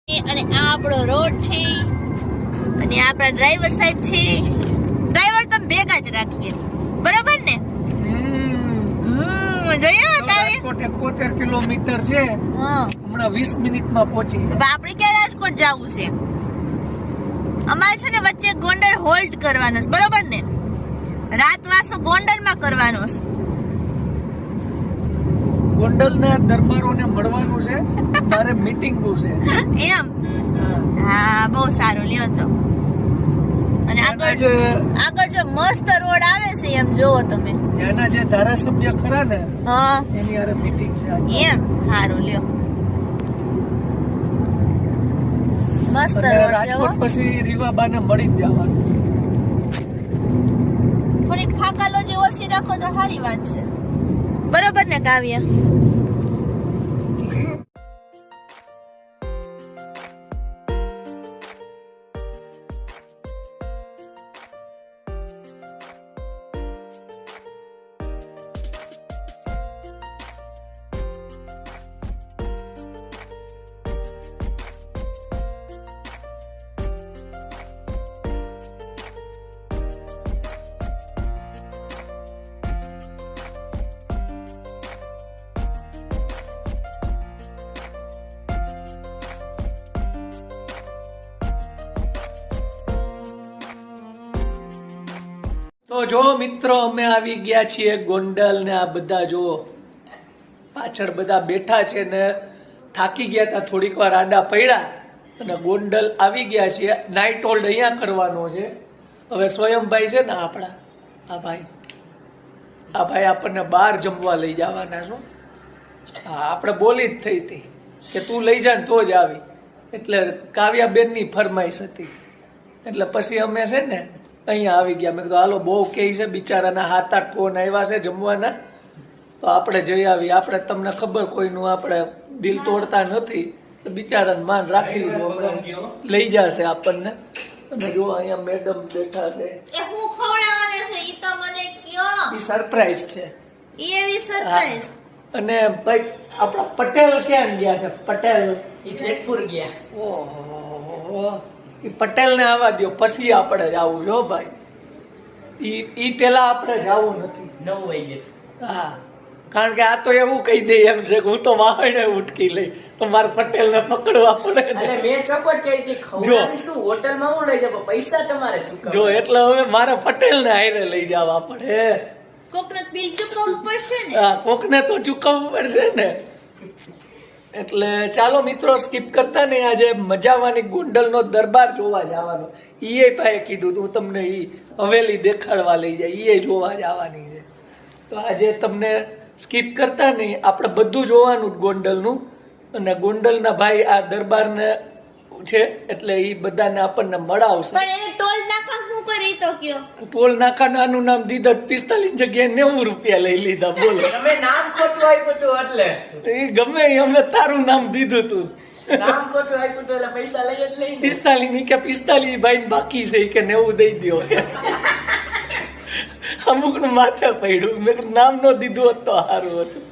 અને આ આપણો રોડ છે અને આપણા ડ્રાઈવર સાહેબ છે. ડ્રાઈવર તો ભેગા જ રાખીએ, બરોબર ને? જોયા કાવ્ય? 71 કિલોમીટર છે. હમણાં 20 મિનિટમાં પહોંચી. આપણે ક્યાં રાજકોટ જવું છે? અમારે છે ને વચ્ચે ગોંડલ હોલ્ડ કરવાનો છે, બરોબર ને? રાત વાસો ગોંડલમાં કરવાનો છે. ગોંડલના દરબારોને મળવાનું છે. મારે મીટિંગ છે એમ. હા, બહુ સારું લ્યો તો. અને આગળ જો મસ્ત રોડ આવે છે એમ જોવો તમે. એના જે ધારાસભ્ય ખરા ને, હા, એની હારે મીટિંગ છે એમ. સારું લ્યો, મસ્ત રોડ છે. રાજકોટ પછી રીવાબાને મળી જવાનું. થોડીક ફાકાલો જે ઓછી રાખો તો સારી વાત છે, બરોબર ને કાવ્ય? તો જો મિત્રો, અમે આવી ગયા છીએ ગોંડલ ને. આ બધા જો પાછળ બધા બેઠા છે ને થાકી ગયા હતા, થોડીક વાર આડા પડ્યા અને ગોંડલ આવી ગયા છીએ. નાઇટ હોલ્ડ અહીંયા કરવાનો છે. હવે સ્વયંભાઈ છે ને આપણા, આ ભાઈ આપણને બહાર જમવા લઈ જવાના છો. હા, આપણે બોલી જ થઈ હતી કે તું લઈ જા ને તો જ આવી. એટલે કાવ્યાબેનની ફરમાઈશ હતી, એટલે પછી અમે છે ને અહીંયા આવી ગયા. મેં કીધું હાલો, બહુ કહે છે બિચારાના 7-8 ફોન આવ્યા છે જમવાના, તો આપણે જઈ આવી. આપણે તમને ખબર કોઈનું આપણે દિલ તોડતા નથી, તો બિચારાને માન રાખી લીધું, લઈ જશે આપણને. અને જો અહીંયા મેડમ બેઠા છે. એ હું ખવડાવવાના છે ઈ તો મને કયો. ઈ સરપ્રાઈઝ છે. એવી સરપ્રાઈઝ. અને ભાઈ આપણા પટેલ ક્યાં ગયા છે? પટેલ ઈ જેતપુર ગયા. ઓહો, ઈ પટેલ ને આવવા દો, પછી આપણે જવું. જો ભાઈ, ઈ પેલા આપણે જવું નથી. 9 વાગે. હા, કારણ કે આ તો એવું કહી દે એમ છે કે હું તો વાહણે ઉઠકી લઈ, તો મારે પટેલ ને પકડવા પડે ને. અને મેં ચોપટ કહી હતી ખવડાવી શું હોટલમાં હું લઈ જાવ, પૈસા તમારે ચૂકવવા. જો એટલે હવે મારે પટેલ ને હારે લઈ જવા પડે. કોકને બિલ ચૂકવવું પડશે ને. હા, કોકને તો ચૂકવવું પડશે ને. એટલે ચાલો મિત્રો, સ્કીપ કરતા નહીં. આજે મજાવાની ગોંડલનો દરબાર જોવા જવાનો. ઈએ ભાઈ કીધું તું તમને ઈ હવેલી દેખાડવા લઈ જાય, ઈએ જોવા જવાની છે. તો આજે તમને સ્કીપ કરતા નહીં, આપણે બધું જોવાનું ગોંડલનું. અને ગોંડલના ભાઈ આ દરબારને છે, એટલે ઈ બધાને આપણને મળાવશે. પણ એને ટોલ નાકા હું કરી તો કયો. ટોલ નાકાનું આનું નામ દીધું 45 જગ્યાએ 90 રૂપિયા લઈ લીધા. બોલો, તમે નામ ખોટું આપ્યું હતું એટલે. એ ગમે એ અમે તારું નામ દીધું તું. નામ ખોટું આપ્યું હતું એટલે પૈસા લઈ જ લઈ. 45 ની કે 45 ભાઈ બાકી છે કે 90 દઈ દો. અમુક નું માથે પડ્યું. મેં નામ નો દીધું હોત તો સારું હતું.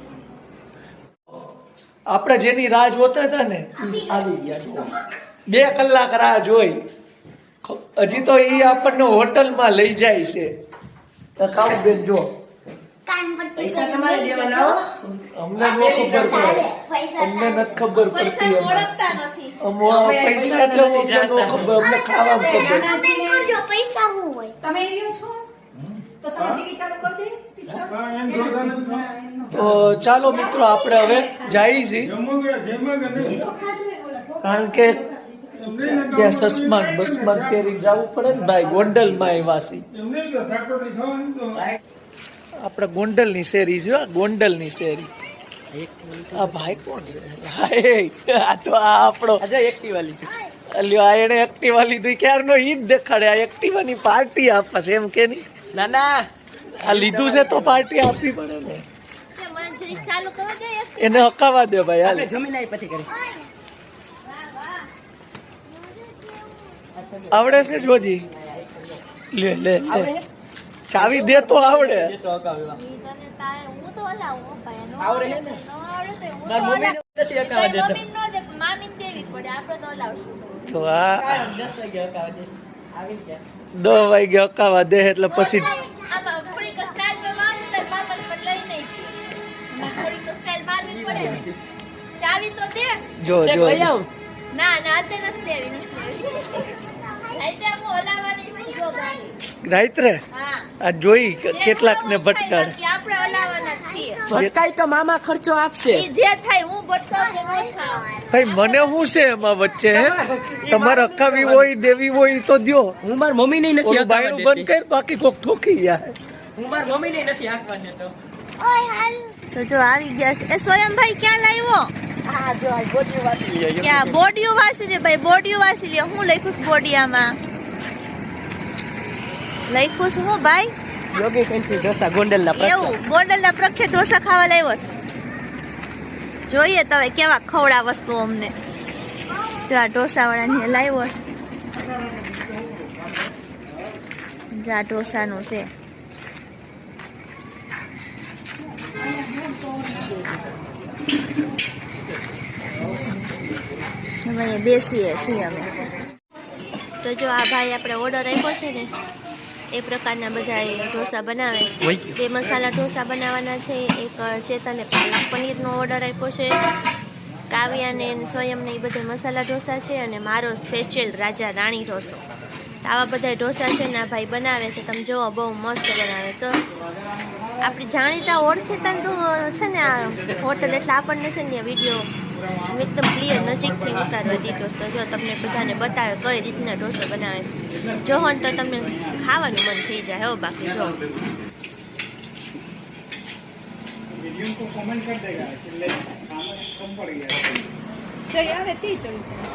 આપણે જેની રાહ જોતા હતા ને આવી ગયા. 2 કલાક રાહ જોઈ. હજી તો એ આપણને હોટલમાં લઈ જાય છે. ખાવું બેન જો, પૈસા તમારે દેવાના હો. અમને નો ખબર પડે, અમને નથી ખબર પડતી. ઓળખતા નથી. પૈસા એટલે અમને નો ખબર, અમને ખાવામાં ખબર. પૈસા હું હોય તમે એરિયો છો તો તમે ટીવી ચાલુ કરી દે. તો ચાલો મિત્રો, આપણે હવે જઈએ છીએ, કારણ કે ત્યાં સસમાન બસમાન પહેરી જવું પડે ને ભાઈ. ગોંડલમાં આવ્યા છીએ આપણે. ગોંડલની શેરી છે, ગોંડલની શેરી. આ ભાઈ કોણ છે? આ તો આ આપણો એક્ટિવા લીધું. અલ્યો, આ એને એક્ટિવા લીધું ક્યારનો ઈ જ દેખાડે. આ એક્ટિવાની પાર્ટી આપશે એમ કે નહીં? ના ના, આ લીધું છે તો પાર્ટી આપવી પડે ને. મને જરીક ચાલુ કરવા દે. એને હકાવા દે ભાઈ. હાલ, જમીન આવી પછી કરી. આવડે છે જોજી? લે લે લે, ચાવી દે તો આવડે. હું તો હલાવું ભાઈ. નો આવડે છે ને? આવડે તો હું મારી મમ્મીને નથી હકાવા દેતા. મમ્મી નો દે, મામી દેવી પડે, આપણે તો હલાવશું. તો આ 10 વાગે હકાવા દે. આવી ગયા. 10 વાગે અકાવા દે એટલે પછી આમાં થોડીક સ્ટાઇલ માં મારું તાર બાપા પર લઈ નહીં ગઈ. થોડીક સ્ટાઇલ મારવી પડે ને. ચાવી તો દે. જો ચેક જો લઈ આવું. ના ના તે નથી દેવી, નથી દેવી. આઈતે હું હલાવવાની છું જો ગાડી. રાત્રે હા. આ જોઈ કેટલાક ને ભટકાડ. આપણે હલાવવાના જ છીએ. ભટકાઈ તો મામા ખર્ચો આપશે. ઈ જે થાય હું ભટકાવ કે નહીં થાવ. ભાઈ મને શું છે એમાં વચ્ચે હે? તમારે અકાવી હોય દેવી હોય તો દ્યો. હું માર મમ્મી ને નથી ઓલું હકાવા બાયણું બંધ દેતી. કર, બાકી કોક ઠોકી જાય. હું માર મમ્મી ને નથી હાકવા દેતો. ઓય હાલ તો જો આવી ગયા છે. એ સ્વયંભાઈ ક્યાં લાવ્યો? હા જો આ ગોદી વાતી લે. ક્યાં બોડિયું વાસી લે ભાઈ, બોડિયું વાસી લે. હું લખ્યું છે બોડિયામાં? લખ્યું છે હું ભાઈ? યોગી કંઠી ઢોસા ગોંડલના પ્રખ્યાત. એવું ગોંડલના પ્રખ્યાત ઢોસા ખાવા લાવ્યો છે. જોઈએ તમે કેવા ખવડા વસ્તુ અમને. જો આ ઢોસાવાળાને લાવ્યો છે. જો આ ઢોસાનું છે. અમે અહીંયા બેસીએ છીએ અમે. તો જો આ ભાઈ આપણે ઓર્ડર આપ્યો છે ને એ પ્રકારના બધા ઢોસા બનાવે છે. 2 મસાલા ઢોસા બનાવવાના છે. એક ચેતને પાલક પનીરનો ઓર્ડર આપ્યો છે. કાવ્યાને સ્વયંને એ બધા મસાલા ઢોસા છે અને મારો સ્પેશિયલ રાજા રાણી ઢોસો. તો આવા બધા ઢોસા છે ને આ ભાઈ બનાવે છે. તમે જુઓ બહુ મસ્ત બનાવે. તો આપણી જાણીતા ઓળખીતા તો છે ને આ હોટલ, એટલે આપણને છે ને વિડીયો એકદમ ક્લિયર નજીકથી ઉતારવા દીધો. તો જો તમને બધાને બતાવે કઈ રીતના ઢોસો બનાવે છે. જોહો ને તો તમને ખાવાનું મન થઈ જાય. હો બાકી જો જઈ આવે તે ચડી જાય.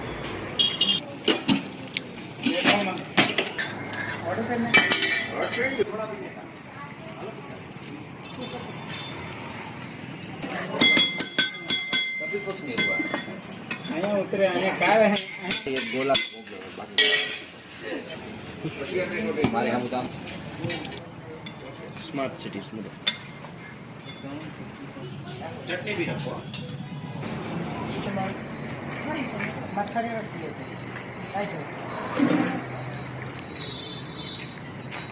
स्मार्ट सिटी चटनी भी रखो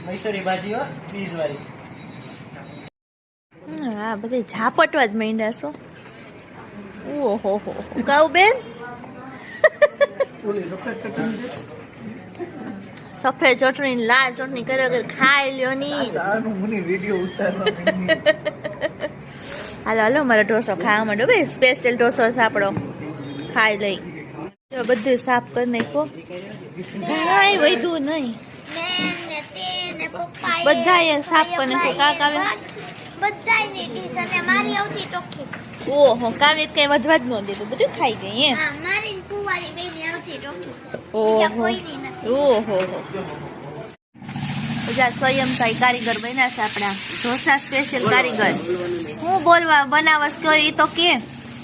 મૈસૂરી ભાજી હો, ચીઝ વાળી. હા બધે ઝાપટવા જ માંડ્યા છો. ઓહો હો કહું બેન સફેદ ચટણી લાલ ચટણી કરે વગર ખાઈ લ્યો ની. હાલો હાલો મારો ઢોસો ખાવા માંડો ભાઈ. સ્પેશિયલ ઢોસો છે આપણો. ખાઈ લઈ. જો બધું સાફ કરી નાખો. કાંઈ વધ્યું નહીં. મેં ને તે ને પપ્પા બધાએ સાફ કરી નાખ્યું. કાકા આવે બધાયની ડીશ અને મારી આવતી ચોખ્ખી. ઓહો કાવે કઈ વધવા જ ન દીધું, બધું ખાઈ ગઈ એમ. હા મારી ને ફુવારી બેની આવતી ચોખ્ખી. ઓહો બીજા કોઈની નથી. ઓહો બધા સ્વયંભાઈ કારીગર બન્યા છે આપણા ઢોસા સ્પેશિયલ કારીગર. હું બોલવા બનાવસ કયો ઈ તો કે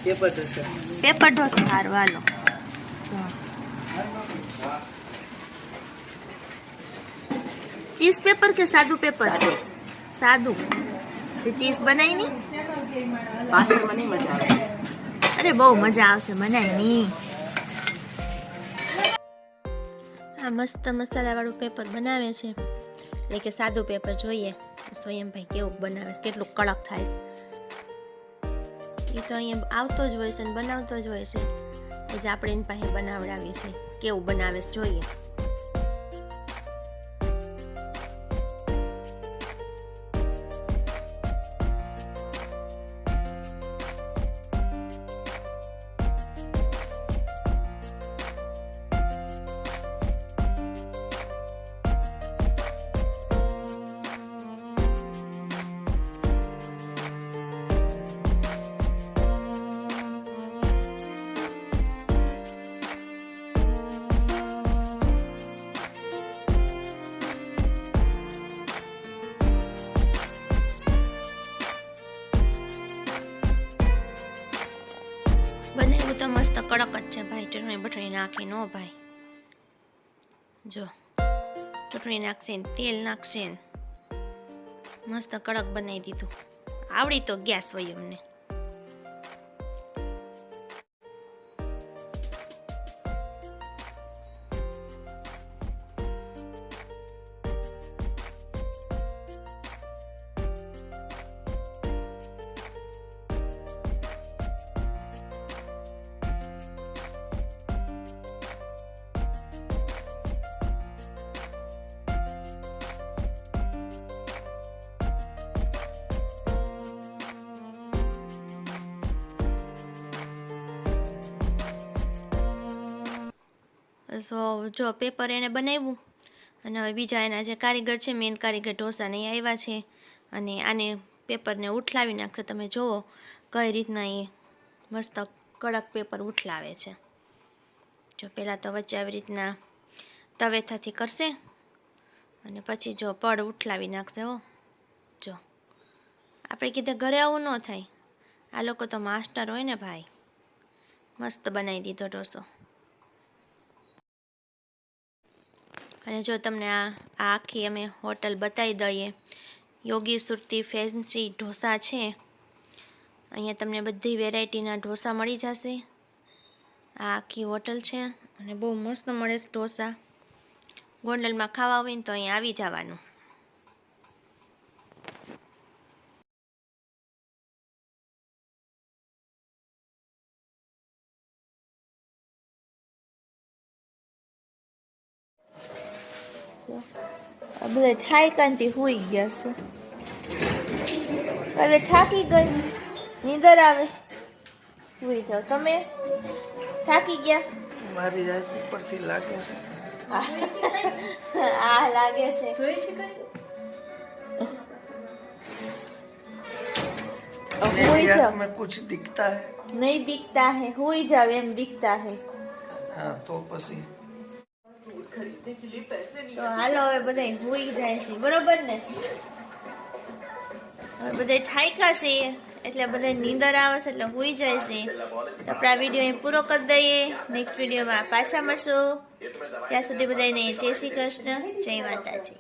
પેપર ઢોસા. પેપર ઢોસા. હારું હાલો. ચીઝ પેપર કે સાદું પેપર? સાદું. ચીઝ બનાવી ની? પાર્સલમાં નહીં મજા આવે. અરે બહુ મજા આવશે બનાવી ની. આ મસ્ત મસાલાવાળું પેપર બનાવે છે, એટલે કે સાદું પેપર. જોઈએ સ્વયંભાઈ કેવું બનાવે છે, કેટલું કડક થાય છે. એ તો અહીંયા આવતો જ હોય છે ને બનાવતો જ હોય છે. એ જ આપણે એની પાસે બનાવડાવી છે. કેવું બનાવે છે જોઈએ. બનાવ્યું તો મસ્ત કડક જ છે ભાઈ. ચટણી બટણી નાખી નો ભાઈ. જો ચટણી નાખશે ને તેલ નાખશે ને મસ્ત કડક બનાવી દીધું. આવડી તો ગેસ હોય અમને. તો જો પેપર એને બનાવ્યું અને હવે બીજા એના જે કારીગર છે મેન કારીગર ઢોસાને એ આવ્યા છે અને આને પેપરને ઉઠલાવી નાખશે. તમે જુઓ કઈ રીતના એ મસ્ત કડક પેપર ઉઠલાવે છે. જો પહેલાં તો વચ્ચે આવી રીતના તવેથાથી કરશે અને પછી જો પડ ઉઠલાવી નાખશે. હો જો આપણે કીધે ઘરે આવું ન થાય, આ લોકો તો માસ્ટર હોય ને ભાઈ. મસ્ત બનાવી દીધો ઢોસો. અને જો તમને આ આખી અમે હોટલ બતાવી દઈએ. યોગી સુરતી ફેન્સી ઢોસા છે. અહીંયા તમને બધી વેરાયટીના ઢોસા મળી જશે. આ આખી હોટલ છે અને બહુ મસ્ત મળે છે ઢોસા. ગોંડલમાં ખાવા હોય ને તો અહીંયા આવી જવાનું. બધા થાયકાનથી હુઈ ગયા છે. હવે થાકી ગઈ, નીંદર આવે, હુઈ જાઓ. તમે થાકી ગયા? મારી રાત ઉપરથી લાગે છે. આ લાગે છે. જોઈ છે કઈ? હુઈ જાઓ. में कुछ दिखता है. નહીં દિખતા હે, હુઈ જાવ એમ દિખતા હે. हाँ तो પછી તો હાલો હવે બધા હુઈ જાય છે, બરોબર ને? હવે બધા થાક્યા છે એટલે બધા નીંદર આવે છે એટલે હુઈ જાય છે. તો આપણે આ વિડીયો અહીં પૂરો કરી દઈએ. નેક્સ્ટ વિડીયોમાં પાછા મળશું. ત્યાં સુધી બધાને જય શ્રી કૃષ્ણ, જય માતાજી.